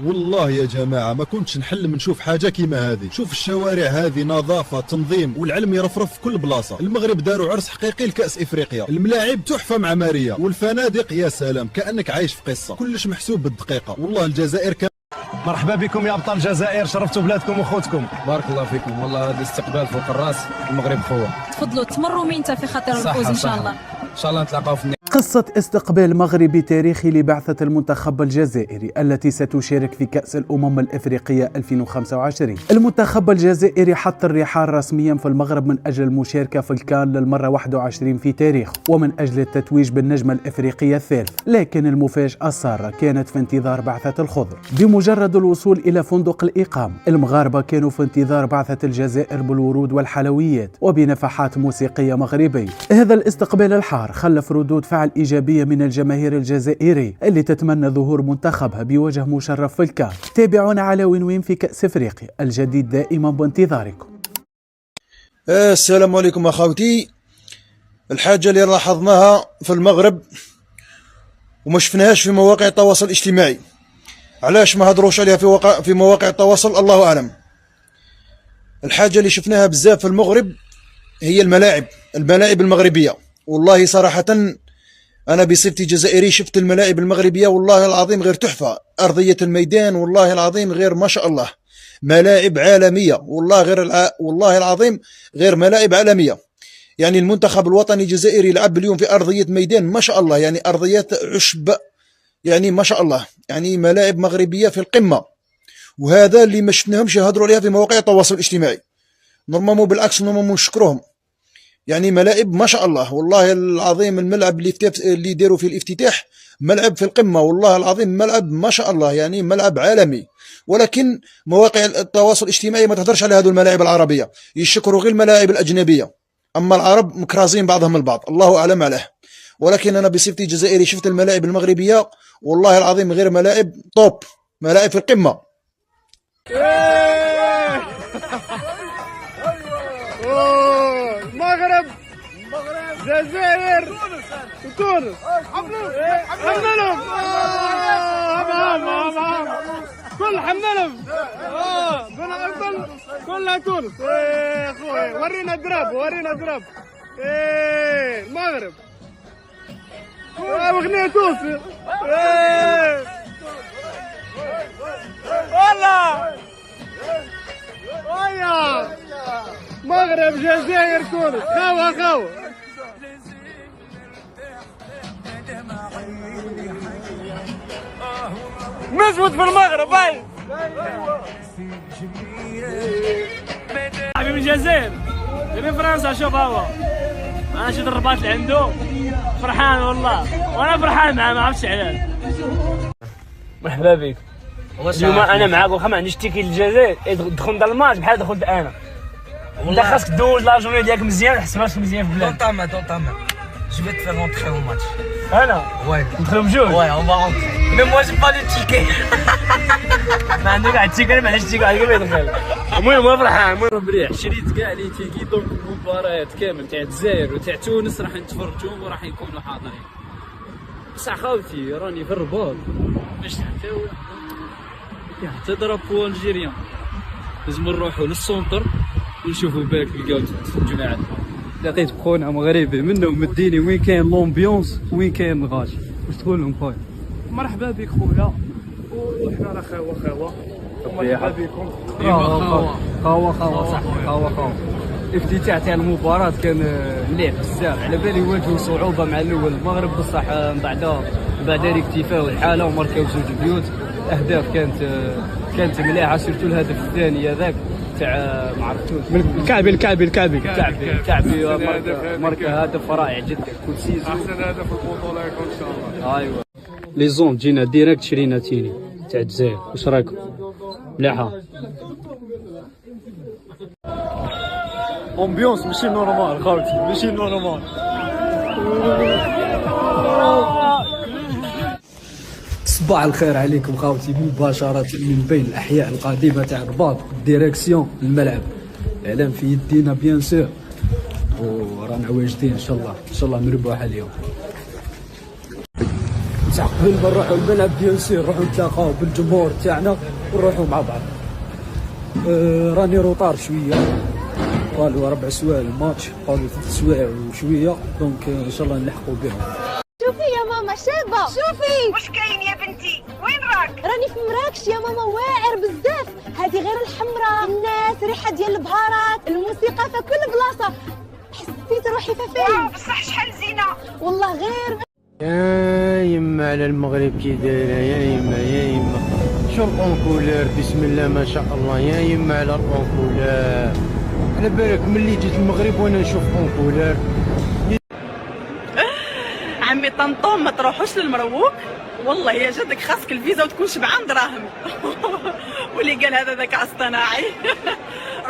والله يا جماعة ما كنتش نحلم نشوف حاجة كيما هذه. شوف الشوارع هذه، نظافة، تنظيم، والعلم يرفرف في كل بلاصة. المغرب داروا عرس حقيقي لكأس إفريقيا، الملاعب تحفة معمارية، والفنادق يا سلام كأنك عايش في قصة، كلش محسوب بالدقيقة. والله الجزائر مرحبا بكم يا ابطال الجزائر، شرفتوا بلادكم واخوتكم. بارك الله فيكم، والله هذا استقبال فوق الراس. المغرب خوه. تفضلوا تمروا مينتا في خاطر الفوز ان شاء الله. ان شاء الله نتلاقاو في قصة استقبال مغربي تاريخي لبعثة المنتخب الجزائري التي ستشارك في كأس الأمم الإفريقية 2025. المنتخب الجزائري حط الرحال رسميا في المغرب من أجل المشاركة في الكان للمرة 21 في تاريخه، ومن أجل التتويج بالنجمة الإفريقية الثالث. لكن المفاجأة السارة كانت في انتظار بعثة الخضر. بمجرد الوصول إلى فندق الإقامة، المغاربة كانوا في انتظار بعثة الجزائر بالورود والحلويات وبنفحات موسيقية مغربية. هذا الاستقبال الحار خلف ردود فعل إيجابية من الجماهير الجزائرية اللي تتمنى ظهور منتخبها بوجه مشرف في الكان. تابعونا على وين في كأس إفريقيا، الجديد دائما بانتظاركم. السلام عليكم أخوتي. الحاجة اللي لاحظناها في المغرب وما شفناهاش في مواقع التواصل الاجتماعي، علاش ما هضروش عليها في مواقع التواصل الله أعلم. الحاجة اللي شفناها بزاف في المغرب هي الملاعب المغربية. والله صراحة أنا بصفتي جزائري شفت الملاعب المغربية والله العظيم غير تحفة. أرضية الميدان والله العظيم غير ما شاء الله، ملاعب عالمية والله العظيم غير ملاعب عالمية. يعني المنتخب الوطني الجزائري يلعب اليوم في أرضية ميدان ما شاء الله، يعني أرضيات عشب، يعني ما شاء الله، يعني ملاعب مغربية في القمة. وهذا اللي ما شفناهمش يهضروا عليها في مواقع التواصل الاجتماعي. نورمالمون بالعكس، نورمالمون نشكرهم، يعني ملاعب ما شاء الله والله العظيم. الملعب اللي داروا فيه الافتتاح ملعب في القمة والله العظيم، ملعب ما شاء الله، يعني ملعب عالمي. ولكن مواقع التواصل الاجتماعي ما تهدرش على هذو الملاعب العربية، يشكروا غير الملاعب الأجنبية، أما العرب مكرازين بعضهم البعض الله أعلم عليه. ولكن أنا بصفتي جزائري شفت الملاعب المغربية والله العظيم غير ملاعب توب، ملاعب في القمة. المغرب، الجزائر، تونس، حملهم كل حملهم بن أفضل كلها تونس. خويا ورينا الدراب المغرب اغنية توصي والله ويا مغرب جزائر تونس خاوة مسود في المغرب. اي حبيب الجزائر من فرنسا. شوف هو انا شفت الرباط اللي عنده فرحان والله، وانا فرحان معاه ما عرفتش علاش. مرحبا بك. اليوم انا معاك واخا ما عنديش تيكي للجزائر، دخل ندير الماتش بحال دخلت انا. انت خاصك تدوز لا جورني ديالك مزيان، حس راسك مزيان في بلاد. دون طامع جو في تفير رونتري او ماتش. انا واي ندخلوا بجوج. واي اون فا رونتري مي موا جي با لو تيكي. ما عندي كاع التيكي، ما عنديش التيكي على كيف يدخل. المهم انا فرحان مليح. شريت كاع لي تيكي دونك المباريات كامل تاع الجزائر وتاع تونس راح نتفرجوا وراح يكونوا حاضرين. بصح خاوتي راني في الرباط باش نحتاول حتى درابو الجيريان، لازم نروحوا للسونتر ونشوفوا بالك نلقاو الجماعه. لقيت خونا مغربي منهم مديني وين كاين لومبيونس وين كاين الغاش. واش تقول لهم خويا؟ مرحبا بك خويا، وحنا راه خاوه مرحبا بكم. خاوه صح، خاوه. الافتتاح تاع المباراة كان مليح بزاف، على بالي واجهوا صعوبة مع الأول المغرب، بصح من بعد ريكتيفاو الحالة وماركاو 2 بيوت. أهداف كانت مليحة، سيرتو الهدف الثاني هذاك تاع ما عرفتوش الكعبي ماركا هدف رائع جدا. كل سيزون أحسن هدف في البطولة يكون إن شاء الله. أيوا لي زون جينا ديريكت شرينا تيني تاع الجزائر. واش رايكم؟ مليحة. امبيونس ماشي نورمال خاوتي، ماشي نورمال. صباح الخير عليكم خاوتي، مباشرة من بين الأحياء القديمة تاع الرباط ديريكسيون الملعب. الإعلام في يدينا بيان سور، ورانا واجدين إن شاء الله نربحوا اليوم. تاع قبل ما نروحوا الملعب بيان سير نروحوا نتلاقاو بالجمهور تاعنا ونروحوا مع بعض. راني روطار شويه، قالوا 4 سوايع الماتش، قالوا 3 سوايع وشويه، دونك ان شاء الله نلحقوا بهم. شوفي يا ماما شابه، شوفي واش كاين يا بنتي؟ وين راك؟ راني في مراكش يا ماما، واعر بزاف. هذه غير الحمراء، الناس، ريحه ديال البهارات، الموسيقى في كل بلاصه. حسيت روحي في فيلم. بصح شحال زينه والله. غير يا يما على المغرب كي دايره، يا يما يا يما شو الأونكولار، بسم الله ما شاء الله، يا يما على الأونكولار. على بالك ملي جيت المغرب وانا نشوف أونكولار. عمي طنطون ما تروحوش للمروك، والله يا جدك خاصك الفيزا وتكون شبعان دراهم. واللي قال هذا ذكاء اصطناعي.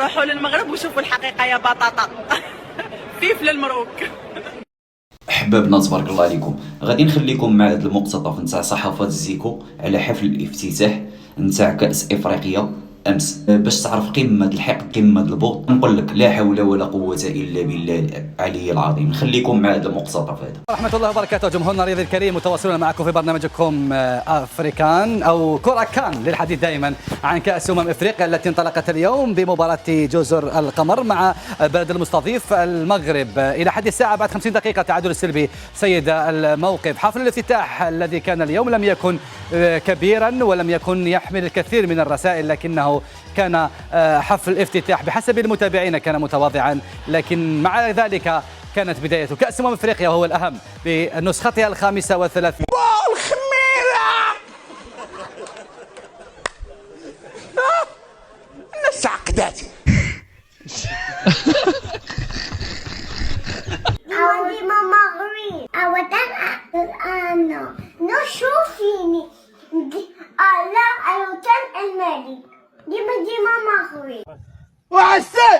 روحوا للمغرب وشوفوا الحقيقه يا بطاطا. فيف للمروك. احبابنا تبارك الله عليكم، غادي نخليكم مع هذا المقتطف نتاع صحافه الزيكو على حفل الافتتاح نتاع كاس افريقيا امس، باش تعرف قمه الحقد قمه البغض. نقول لك لا حول ولا قوه الا بالله العلي العظيم. نخليكم مع هذا المقتطف هذا. ورحمه الله وبركاته. جمهورنا الرياضي الكريم، متواصلون معكم في برنامجكم افريكان او كوراكان للحديث دائما عن كاس افريقيا التي انطلقت اليوم بمباراه جزر القمر مع البلد المستضيف المغرب. الى حد الساعه بعد 50 دقيقه تعادل السلبي سيد الموقف. حفل الافتتاح الذي كان اليوم لم يكن كبيرا ولم يكن يحمل الكثير من الرسائل، لكنه كان حفل افتتاح بحسب المتابعين كان متواضعا، لكن مع ذلك كانت بداية كأس افريقيا وهو الأهم بنسختها ال35. نفس عقداتي. أودي ماما غري أودن أنا نشوفيني لا أيوتن الملك دي ماما غري وعسى.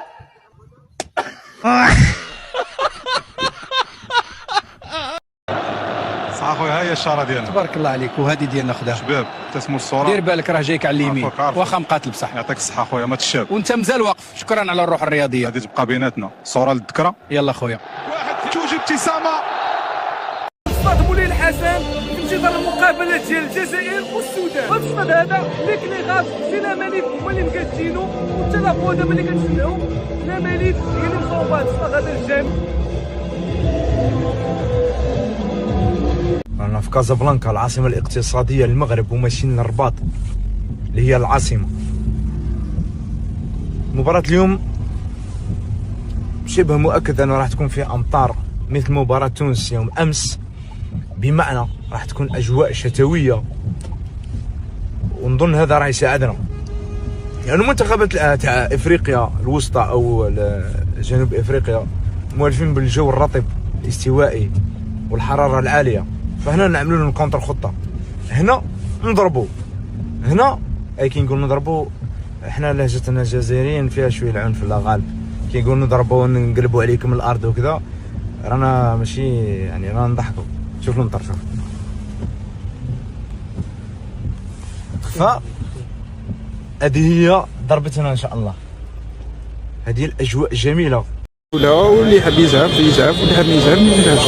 صح اخويا، ها هي الشاره ديالنا تبارك الله عليك، وهذه ديالنا خدام شباب. تسمو الصوره، دير بالك راه جايك على اليمين واخا مقاتل بصح. يعطيك الصحه اخويا، ما تشاب وانت مازال واقف. شكرا على الروح الرياضيه، غادي تبقى بيناتنا صوره للذكرى. يلا خويا. واحد جوج ابتسامه. استاذ مولاي الحسن في انتظار المقابله ديال الجزائر والسودان. هذا الاستاذ هذا اللي كليغاز سينا ماليف هما اللي مكاتينو، والتلافون دابا اللي كنسمعوا لا ماليف هي اللي مصوبه هذا الاستاذ هذا الجامد. رانا في كازابلانكا العاصمة الاقتصادية للمغرب وماشيين للرباط اللي هي العاصمة. مباراة اليوم شبه مؤكد أنه راح تكون فيها أمطار مثل مباراة تونس يوم أمس، بمعنى راح تكون أجواء شتوية، ونظن هذا راح يساعدنا. يعني المنتخبات تاع إفريقيا الوسطى أو جنوب إفريقيا موالفين بالجو الرطب الاستوائي والحرارة العالية، فهنا نعملوا لهم كونتر خطه. هنا نضربوا، هنا اي كي نقول نضربوا، احنا لهجتنا الجزائريين فيها شويه العنف لا غالب. كي نقول نضربوا ونقلبوا عليكم الارض وكذا، رانا ماشي يعني رانا نضحكوا. شوف المطر، شوف ف هذه هي ضربتنا ان شاء الله. هذه الاجواء الجميله. واللي يحب يزعف يزعف، واللي يحب ما يزعفش.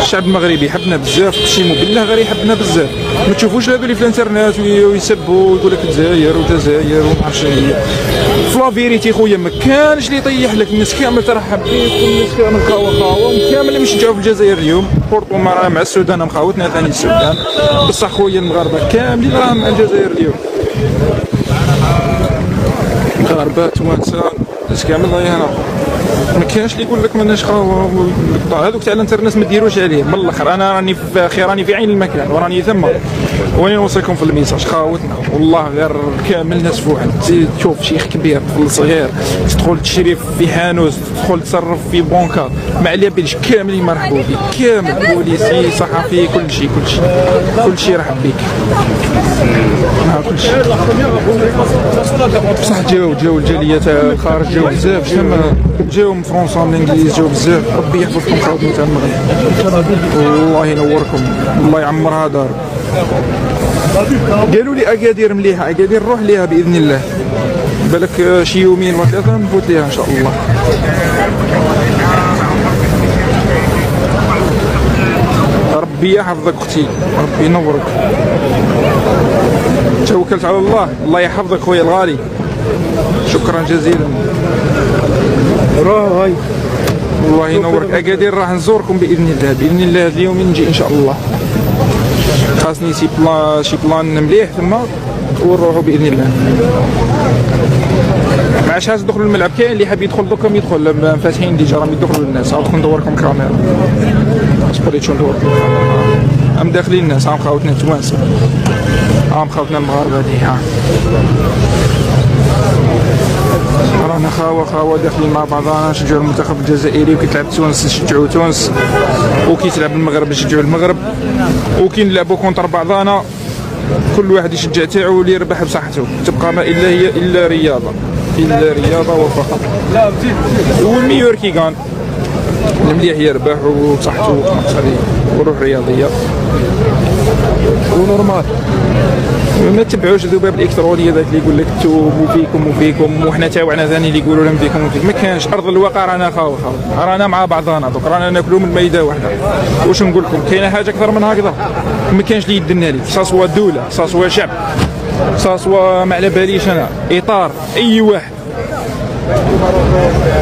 الشعب المغربي يحبنا بزاف، اقسم بالله غير يحبنا بزاف. ما تشوفوش هذو اللي في الانترنت ويسبوا ويقول لك الجزائر وما عرفتش هي. في لافيريتي خويا ما كانش اللي يطيح لك، الناس كامل ترحب بيك، والناس كامل خاوه كامل اللي مشجعوا في الجزائر اليوم. بورتو راه مع السودان مخاوتنا ثاني السودان، بصح خويا المغاربه كاملين راهم مع الجزائر اليوم. مغاربه توانسه الناس كامل راهي هنا، ما كاينش اللي يقول لك ماناش خاوه. هذوك تاع الانترنت ما ديروش عليه. من الاخر انا راني في عين المكان وراني ثم، وين نوصلكم في الميساج خاوتنا والله غير كامل ناس فوحل. تشوف شيخ كبير طفل صغير تدخل تشري في حانوت، تدخل تصرف في بنكه، ما عليا باليش كاملين مرحبوا بك، كامل بوليسي صحفي كل شيء رحب بك. كل شيء بصح جاو الجاليات الخارج جاو بزاف، جاو من فرنسا من الانجليز جاو بزاف. ربي يحفظكم خاوتنا تاع المغرب، والله ينوركم، الله يعمرها دار. قالوا لي اكادير مليحه، اكادير نروح ليها باذن الله، بالك شي يومين ولا ثلاثه نفوت ليها ان شاء الله. ربي ربي يحفظك اختي، ربي ينورك. توكلت على الله، الله يحفظك خويا الغالي. شكرا جزيلا. راه هاي الله ينورك. اكادير راح نزوركم باذن الله، باذن الله هذا اليوم نجي ان شاء الله. خاصني شي بلان مليح ثم ونروحوا باذن الله. مع شحال تدخلوا الملعب، كاين اللي حاب يدخل دوكا يدخل، فاتحين ديجا راهم يدخلوا الناس. غادي ندوركم كاميرا، اصبريتو ندوركم كاميرا. هم داخلين الناس، هم خوتنا التوانسه، هم خوتنا المغاربه هذه. رانا خاوه داخلين مع بعضنا، نشجعوا المنتخب الجزائري، وكيتلعب تونس نشجعوا تونس، وكيتلعب المغرب نشجعوا المغرب، وكي نلعبوا كونتر بعضنا كل واحد يشجع تاعو واللي يربح بصحته. تبقى ما الا هي الا رياضه، الا رياضه وفقط. والميور كي كان المليح يربح وصحته وروح رياضيه ونورمال. ما تبعوش الذباب الالكترونيه ذاك اللي يقول لك انتم وفيكم وحنا تاوعنا ثاني اللي يقولوا لهم فيكم وفيك. ما كانش ارض الواقع. رانا خاو رانا مع بعضنا دوك، رانا ناكلوا من مائده واحده. واش نقول لكم، كاينه حاجه اكثر من هكذا؟ ما كانش اللي يدنا لي، ساسوا دوله، ساسوا شعب، ساسوا ما على باليش انا اطار اي واحد.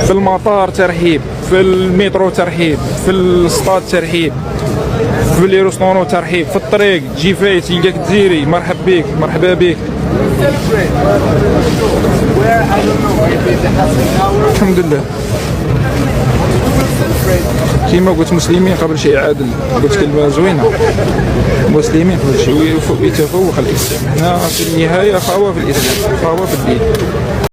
في المطار ترحيب، في المترو ترحيب، في الاستاد ترحيب، في لي ريستورون ترحيب، في الطريق تجي فايت يلقاك تزيري مرحب بك مرحبا بك. الحمد لله. كيما قلت مسلمين قبل شيء عادل، قلت كلمه زوينه، مسلمين قبل شيء يتفوق الاسلام. حنا في النهايه خاوه في الاسلام، خاوه في الدين.